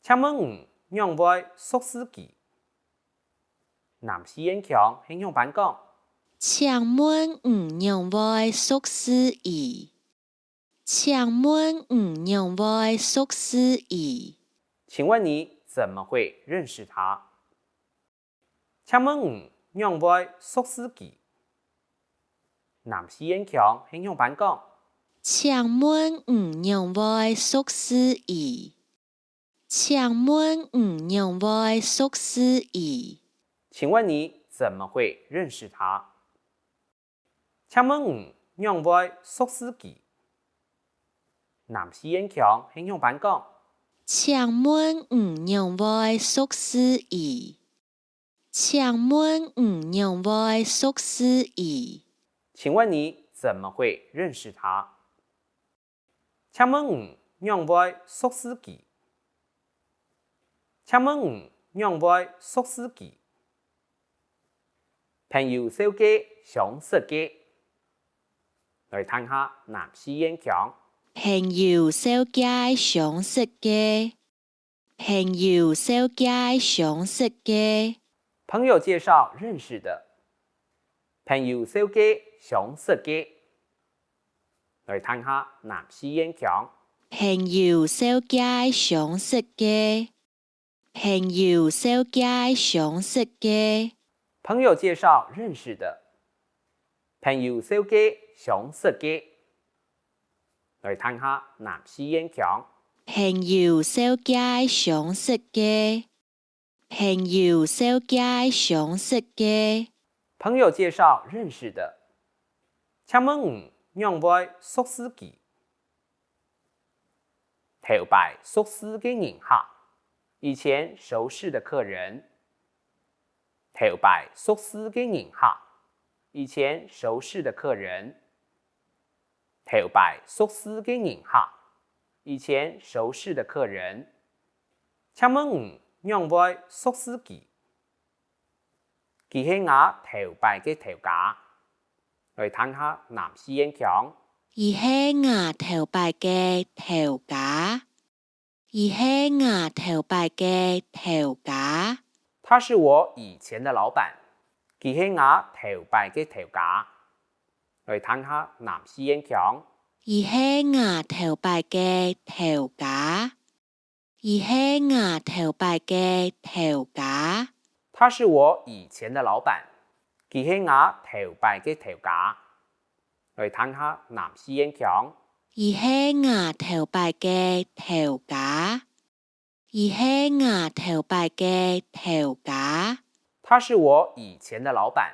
請問讓會屬司機？南市演強輕向版講。請問讓會屬司機？請問讓會屬司機？請問你怎麼會認識他？請問讓會屬司機？南市演強輕向版講。請問讓會屬司機？請問讓會屬司機？請問你怎麼會認識他？請問讓會屬司機？南市演強輕向版講。請問讓會屬司機？請問讓會屬司機？請問你怎麼會認識他？請問讓會屬司機？請問讓會屬司機？朋友小家相識嘅，來聽下南市演強。朋友小家相識嘅，朋友小家相識嘅。朋友介紹認識的，朋友小家相識嘅，來聽下南市演強。朋友小家相識嘅，朋友小家相識嘅。朋友介紹認識的，朋友小家相識嘅，來聽下南市演強。朋友小家相識嘅，朋友小家相識嘅。朋友介紹認識的，請問讓會屬司機？頭擺屬司嘅人客，以前熟識的客人。頭擺屬司嘅人客，以前熟識的客人。頭擺屬司嘅人客，以前熟識的客人。請問讓會屬司機？佢係我頭擺嘅頭家，來聽下南市演強。佢係我頭擺嘅頭家，佢係我頭擺嘅頭家。他是我以前的老闆，佢係我頭擺嘅頭家，來聽下南市演強。佢係我頭擺嘅頭家，佢係我頭擺嘅頭家。他是我以前的老闆，佢係我頭擺嘅頭家，來聽下南市演強。佢係我頭擺嘅頭家，佢係我頭擺嘅頭家。他是我以前的老闆。